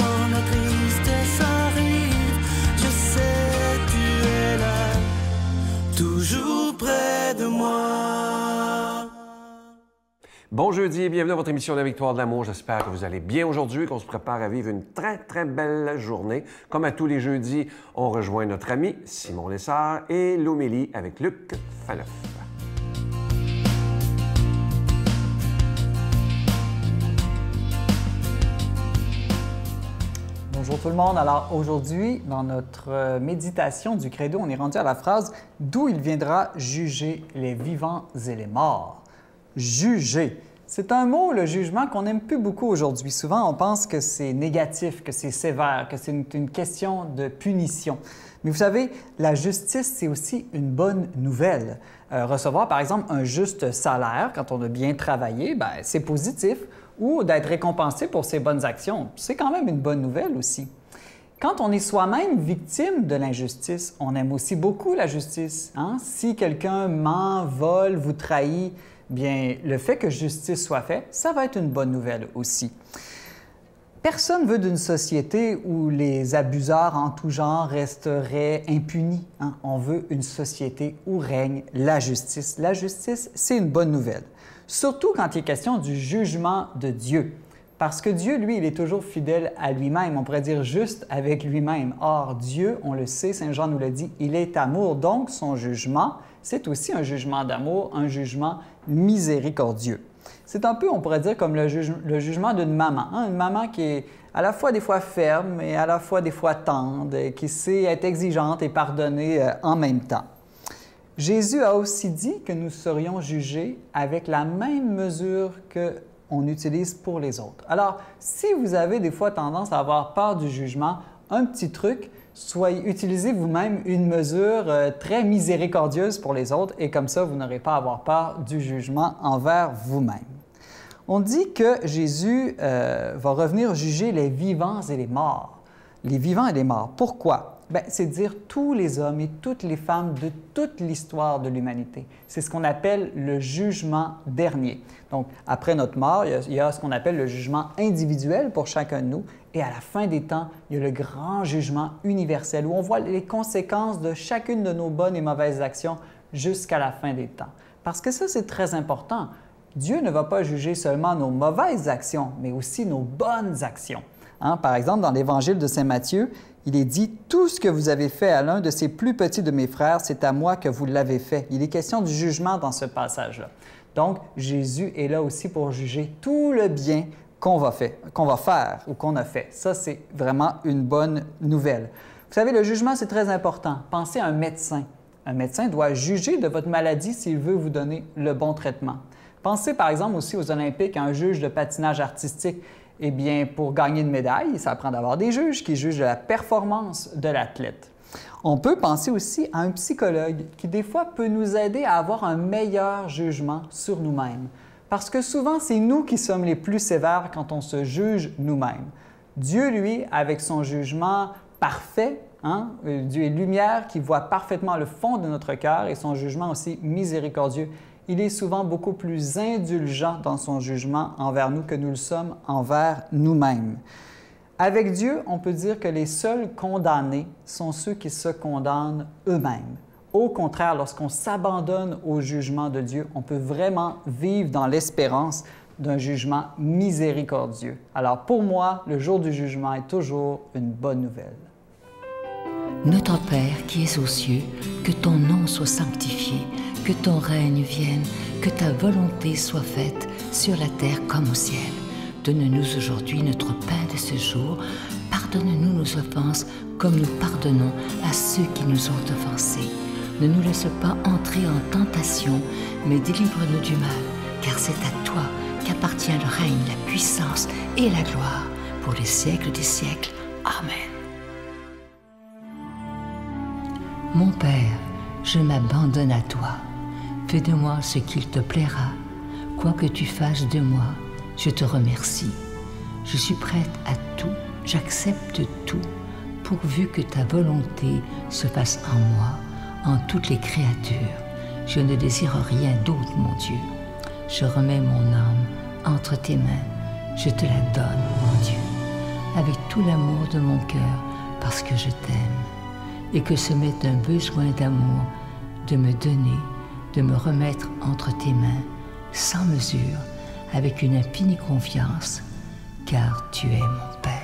quand la tristesse arrive, je sais tu es là, toujours près de moi. Bon jeudi et bienvenue à votre émission de la Victoire de l'amour. J'espère que vous allez bien aujourd'hui, qu'on se prépare à vivre une très, très belle journée. Comme à tous les jeudis, on rejoint notre ami Simon Lessard et l'homélie avec Luc Faneuf. Bonjour tout le monde. Alors aujourd'hui, dans notre méditation du Credo, on est rendu à la phrase « D'où il viendra juger les vivants et les morts ». Juger. C'est un mot, le jugement, qu'on n'aime plus beaucoup aujourd'hui. Souvent, on pense que c'est négatif, que c'est sévère, que c'est une question de punition. Mais vous savez, la justice, c'est aussi une bonne nouvelle. Recevoir, par exemple, un juste salaire quand on a bien travaillé, bien, c'est positif. Ou d'être récompensé pour ses bonnes actions, c'est quand même une bonne nouvelle aussi. Quand on est soi-même victime de l'injustice, on aime aussi beaucoup la justice. Hein? Si quelqu'un ment, vole, vous trahit, bien, le fait que justice soit faite, ça va être une bonne nouvelle aussi. Personne ne veut d'une société où les abuseurs en tout genre resteraient impunis. Hein? On veut une société où règne la justice. La justice, c'est une bonne nouvelle. Surtout quand il est question du jugement de Dieu. Parce que Dieu, lui, il est toujours fidèle à lui-même. On pourrait dire juste avec lui-même. Or, Dieu, on le sait, Saint Jean nous l'a dit, il est amour. Donc, son jugement, c'est aussi un jugement d'amour, un jugement miséricordieux. C'est un peu, on pourrait dire, comme le jugement d'une maman. Hein? Une maman qui est à la fois des fois ferme et à la fois des fois tendre, qui sait être exigeante et pardonner en même temps. Jésus a aussi dit que nous serions jugés avec la même mesure qu'on utilise pour les autres. Alors, si vous avez des fois tendance à avoir peur du jugement, un petit truc, utilisez vous-même une mesure très miséricordieuse pour les autres et comme ça, vous n'aurez pas à avoir peur du jugement envers vous-même. On dit que Jésus va revenir juger les vivants et les morts. Les vivants et les morts. Pourquoi? Bien, c'est dire tous les hommes et toutes les femmes de toute l'histoire de l'humanité. C'est ce qu'on appelle le jugement dernier. Donc, après notre mort, il y a ce qu'on appelle le jugement individuel pour chacun de nous. Et à la fin des temps, il y a le grand jugement universel où on voit les conséquences de chacune de nos bonnes et mauvaises actions jusqu'à la fin des temps. Parce que ça, c'est très important. Dieu ne va pas juger seulement nos mauvaises actions, mais aussi nos bonnes actions. Hein? Par exemple, dans l'Évangile de Saint Matthieu, il est dit « Tout ce que vous avez fait à l'un de ces plus petits de mes frères, c'est à moi que vous l'avez fait. » Il est question du jugement dans ce passage-là. Donc, Jésus est là aussi pour juger tout le bien qu'on va faire ou qu'on a fait. Ça, c'est vraiment une bonne nouvelle. Vous savez, le jugement, c'est très important. Pensez à un médecin. Un médecin doit juger de votre maladie s'il veut vous donner le bon traitement. Pensez par exemple aussi aux Olympiques, à un juge de patinage artistique. Eh bien, pour gagner une médaille, ça prend d'avoir des juges qui jugent de la performance de l'athlète. On peut penser aussi à un psychologue qui, des fois, peut nous aider à avoir un meilleur jugement sur nous-mêmes. Parce que souvent, c'est nous qui sommes les plus sévères quand on se juge nous-mêmes. Dieu, lui, avec son jugement parfait, hein? Dieu est lumière qui voit parfaitement le fond de notre cœur et son jugement aussi miséricordieux. Il est souvent beaucoup plus indulgent dans son jugement envers nous que nous le sommes envers nous-mêmes. Avec Dieu, on peut dire que les seuls condamnés sont ceux qui se condamnent eux-mêmes. Au contraire, lorsqu'on s'abandonne au jugement de Dieu, on peut vraiment vivre dans l'espérance d'un jugement miséricordieux. Alors pour moi, le jour du jugement est toujours une bonne nouvelle. Notre Père qui es aux cieux, que ton nom soit sanctifié, que ton règne vienne, que ta volonté soit faite sur la terre comme au ciel. Donne-nous aujourd'hui notre pain de ce jour. Pardonne-nous nos offenses comme nous pardonnons à ceux qui nous ont offensés. Ne nous laisse pas entrer en tentation, mais délivre-nous du mal, car c'est à toi qu'appartient le règne, la puissance et la gloire pour les siècles des siècles. Amen. Mon Père, je m'abandonne à toi. Fais de moi ce qu'il te plaira. Quoi que tu fasses de moi, je te remercie. Je suis prête à tout, j'accepte tout, pourvu que ta volonté se fasse en moi, en toutes les créatures. Je ne désire rien d'autre, mon Dieu. Je remets mon âme entre tes mains. Je te la donne, mon Dieu. avec tout l'amour de mon cœur parce que je t'aime et que ce m'est un besoin d'amour de me donner, de me remettre entre tes mains sans mesure, avec une infinie confiance, car tu es mon Père.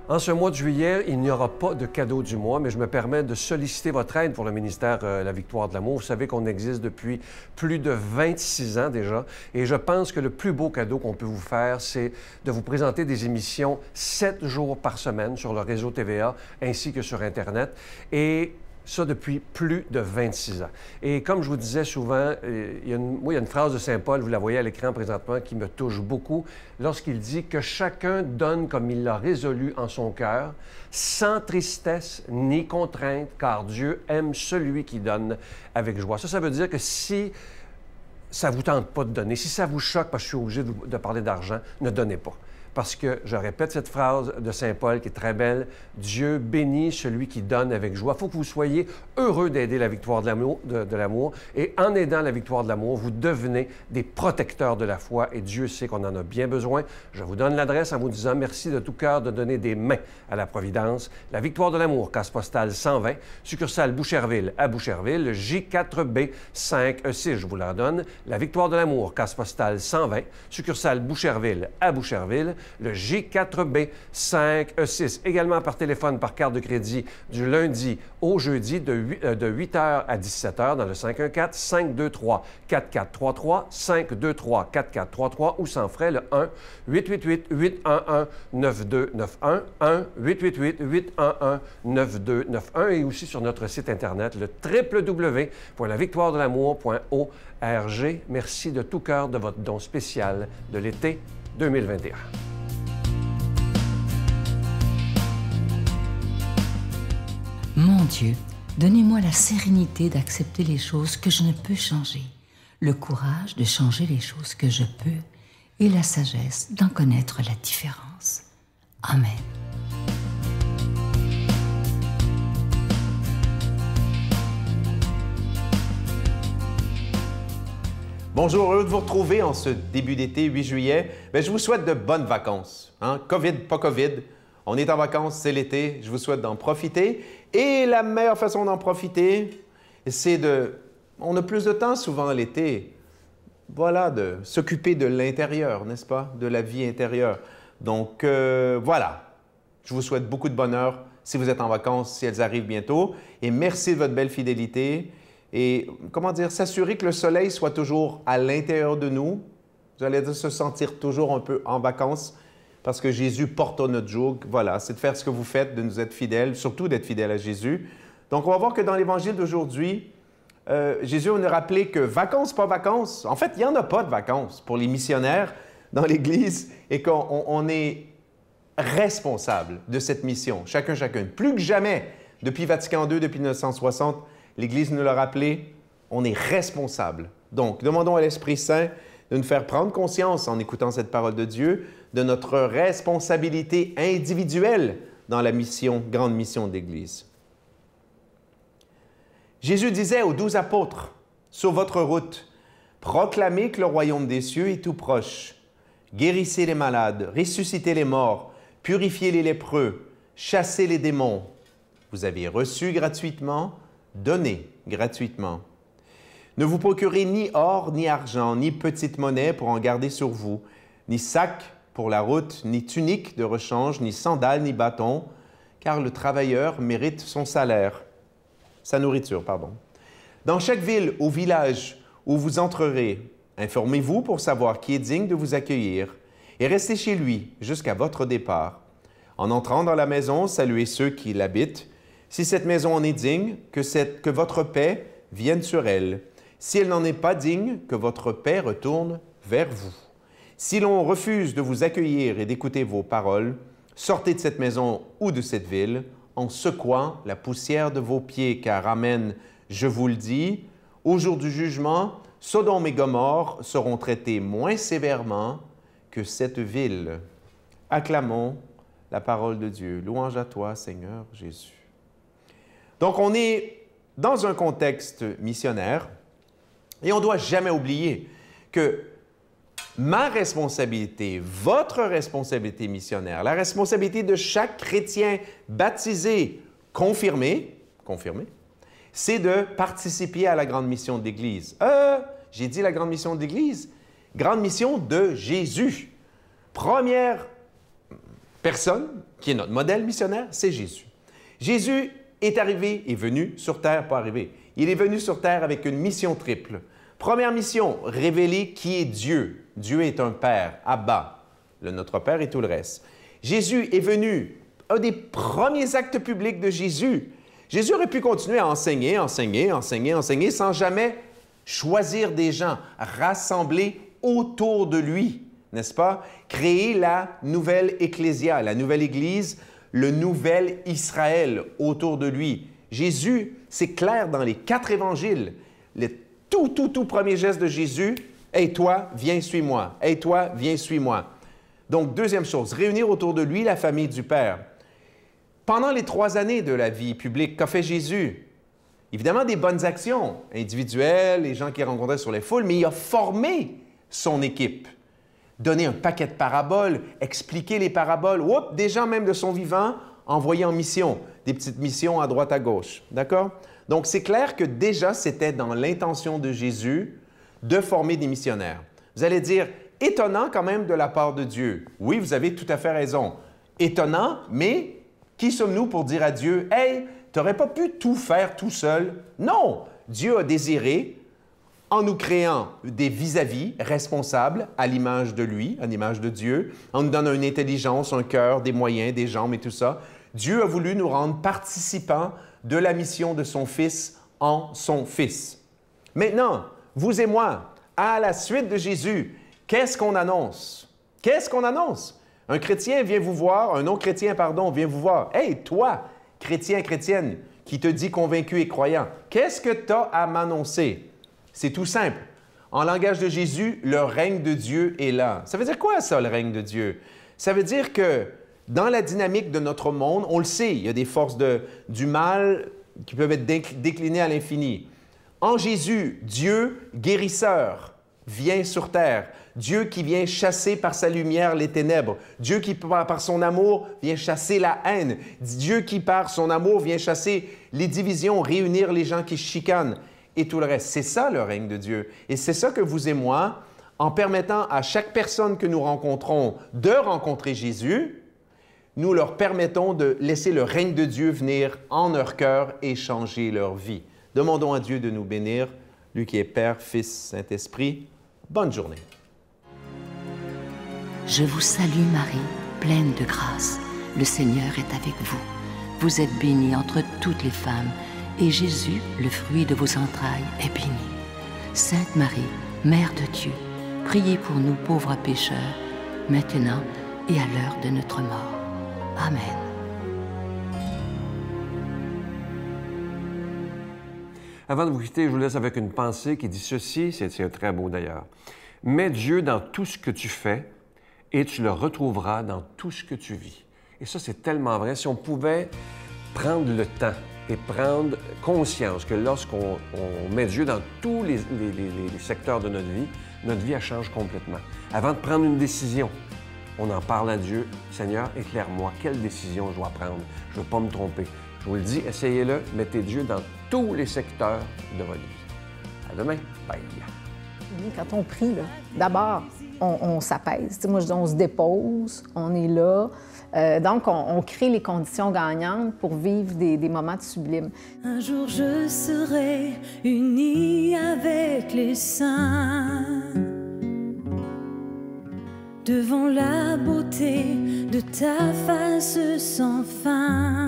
En ce mois de juillet, il n'y aura pas de cadeau du mois, mais je me permets de solliciter votre aide pour le ministère La Victoire de l'Amour. Vous savez qu'on existe depuis plus de 26 ans déjà, et je pense que le plus beau cadeau qu'on peut vous faire, c'est de vous présenter des émissions 7 jours par semaine sur le réseau TVA ainsi que sur Internet. Et ça depuis plus de 26 ans. Et comme je vous disais souvent, il y a une phrase de Saint Paul, vous la voyez à l'écran présentement, qui me touche beaucoup, lorsqu'il dit que chacun donne comme il l'a résolu en son cœur, sans tristesse ni contrainte, car Dieu aime celui qui donne avec joie. Ça veut dire que si ça ne vous tente pas de donner, si ça vous choque parce que je suis obligé de parler d'argent, ne donnez pas. Parce que, je répète cette phrase de Saint Paul qui est très belle, « Dieu bénit celui qui donne avec joie ». Il faut que vous soyez heureux d'aider la victoire de l'amour. Et en aidant la victoire de l'amour, vous devenez des protecteurs de la foi. Et Dieu sait qu'on en a bien besoin. Je vous donne l'adresse en vous disant merci de tout cœur de donner des mains à la Providence. La victoire de l'amour, case postale 120, succursale Boucherville à Boucherville, le J4B 5E6, je vous la donne. La victoire de l'amour, case postale 120, succursale Boucherville à Boucherville, le J4B 5E6. Également par téléphone, par carte de crédit, du lundi au jeudi de 8h à 17h dans le 514-523-4433, 523-4433 ou sans frais le 1-888-811-9291, 1-888-811-9291 et aussi sur notre site Internet, le www.lavictoiredelamour.org. Merci de tout cœur de votre don spécial de l'été 2021. Mon Dieu, donnez-moi la sérénité d'accepter les choses que je ne peux changer, le courage de changer les choses que je peux et la sagesse d'en connaître la différence. Amen. Bonjour, heureux de vous retrouver en ce début d'été, 8 juillet. Bien, je vous souhaite de bonnes vacances. COVID, pas COVID. On est en vacances, c'est l'été. Je vous souhaite d'en profiter. Et la meilleure façon d'en profiter, c'est de... On a plus de temps souvent l'été. Voilà, de s'occuper de l'intérieur, n'est-ce pas? De la vie intérieure. Donc, voilà. Je vous souhaite beaucoup de bonheur si vous êtes en vacances, si elles arrivent bientôt. Et merci de votre belle fidélité. Et, comment dire, s'assurer que le soleil soit toujours à l'intérieur de nous. Vous allez se sentir toujours un peu en vacances parce que Jésus porte notre joug. Voilà, c'est de faire ce que vous faites, de nous être fidèles, surtout d'être fidèles à Jésus. Donc, on va voir que dans l'Évangile d'aujourd'hui, Jésus nous a rappelé que vacances, pas vacances. En fait, il n'y en a pas de vacances pour les missionnaires dans l'Église et qu'on est responsable de cette mission, chacune. Plus que jamais, depuis Vatican II, depuis 1960, l'Église nous l'a rappelé, on est responsable. Donc, demandons à l'Esprit Saint de nous faire prendre conscience, en écoutant cette parole de Dieu, de notre responsabilité individuelle dans la mission, grande mission de l'Église. Jésus disait aux 12 apôtres, « Sur votre route, proclamez que le royaume des cieux est tout proche. Guérissez les malades, ressuscitez les morts, purifiez les lépreux, chassez les démons. Vous avez reçu gratuitement, donnez gratuitement. Ne vous procurez ni or, ni argent, ni petite monnaie pour en garder sur vous, ni sac pour la route, ni tunique de rechange, ni sandales, ni bâton, car le travailleur mérite son salaire. » Sa nourriture, pardon. Dans chaque ville ou village où vous entrerez, informez-vous pour savoir qui est digne de vous accueillir et restez chez lui jusqu'à votre départ. En entrant dans la maison, saluez ceux qui l'habitent. Si cette maison en est digne, que votre paix vienne sur elle. Si elle n'en est pas digne, que votre paix retourne vers vous. Si l'on refuse de vous accueillir et d'écouter vos paroles, sortez de cette maison ou de cette ville en secouant la poussière de vos pieds, car, amen, je vous le dis, au jour du jugement, Sodome et Gomorrhe seront traités moins sévèrement que cette ville. Acclamons la parole de Dieu. Louange à toi, Seigneur Jésus. Donc, on est dans un contexte missionnaire et on ne doit jamais oublier que ma responsabilité, votre responsabilité missionnaire, la responsabilité de chaque chrétien baptisé, confirmé, c'est de participer à la grande mission de l'Église. J'ai dit la grande mission de l'Église. Grande mission de Jésus. Première personne qui est notre modèle missionnaire, c'est Jésus. Jésus est arrivé, est venu sur terre, pas arrivé. Il est venu sur terre avec une mission triple. Première mission, révéler qui est Dieu. Dieu est un Père, Abba, notre Père et tout le reste. Jésus est venu, un des premiers actes publics de Jésus. Jésus aurait pu continuer à enseigner sans jamais choisir des gens, rassembler autour de lui, n'est-ce pas? Créer la nouvelle ecclésia, la nouvelle Église, le nouvel Israël autour de lui. Jésus, c'est clair dans les 4 évangiles, le tout premier geste de Jésus, « Hey, toi, viens, suis-moi. Hey, toi, viens, suis-moi. » Donc, deuxième chose, réunir autour de lui la famille du Père. Pendant les 3 années de la vie publique, qu'a fait Jésus? Évidemment, des bonnes actions individuelles, les gens qu'il rencontrait sur les foules, mais il a formé son équipe. Donné un paquet de paraboles, expliqué les paraboles, des gens même de son vivant envoyés en mission, des petites missions à droite à gauche. D'accord? Donc, c'est clair que déjà, c'était dans l'intention de Jésus de former des missionnaires. Vous allez dire, étonnant quand même de la part de Dieu. Oui, vous avez tout à fait raison. Étonnant, mais qui sommes-nous pour dire à Dieu, « Hey, tu n'aurais pas pu tout faire tout seul? » Non! Dieu a désiré, en nous créant des vis-à-vis responsables à l'image de lui, à l'image de Dieu, en nous donnant une intelligence, un cœur, des moyens, des jambes et tout ça, Dieu a voulu nous rendre participants de la mission de son Fils en son Fils. Maintenant, vous et moi, à la suite de Jésus, qu'est-ce qu'on annonce? Qu'est-ce qu'on annonce? Un chrétien vient vous voir, un non-chrétien, pardon, vient vous voir. « Hey, toi, chrétien, chrétienne, qui te dit convaincu et croyant, qu'est-ce que tu as à m'annoncer? » C'est tout simple. En langage de Jésus, le règne de Dieu est là. Ça veut dire quoi, ça, le règne de Dieu? Ça veut dire que dans la dynamique de notre monde, on le sait, il y a des forces du mal qui peuvent être déclinées à l'infini. En Jésus, Dieu, guérisseur, vient sur terre. Dieu qui vient chasser par sa lumière les ténèbres. Dieu qui, par son amour, vient chasser la haine. Dieu qui, par son amour, vient chasser les divisions, réunir les gens qui chicanent et tout le reste. C'est ça, le règne de Dieu. Et c'est ça que vous et moi, en permettant à chaque personne que nous rencontrons de rencontrer Jésus, nous leur permettons de laisser le règne de Dieu venir en leur cœur et changer leur vie. Demandons à Dieu de nous bénir, lui qui est Père, Fils, Saint-Esprit. Bonne journée. Je vous salue Marie, pleine de grâce. Le Seigneur est avec vous. Vous êtes bénie entre toutes les femmes, et Jésus, le fruit de vos entrailles, est béni. Sainte Marie, Mère de Dieu, priez pour nous pauvres pécheurs, maintenant et à l'heure de notre mort. Amen. Avant de vous quitter, je vous laisse avec une pensée qui dit ceci, c'est très beau d'ailleurs. « Mets Dieu dans tout ce que tu fais et tu le retrouveras dans tout ce que tu vis. » Et ça, c'est tellement vrai. Si on pouvait prendre le temps et prendre conscience que lorsqu'on met Dieu dans tous les secteurs de notre vie, elle change complètement. Avant de prendre une décision, on en parle à Dieu. « Seigneur, éclaire-moi, quelle décision je dois prendre? Je ne veux pas me tromper. » Je vous le dis, essayez-le, mettez Dieu dans tous les secteurs de votre vie. À demain. Bye. Quand on prie, d'abord, on s'apaise. Moi, je dis, on se dépose, on est là. Donc, on crée les conditions gagnantes pour vivre des moments de sublime. Un jour, je serai unie avec les saints devant la beauté de ta face sans fin.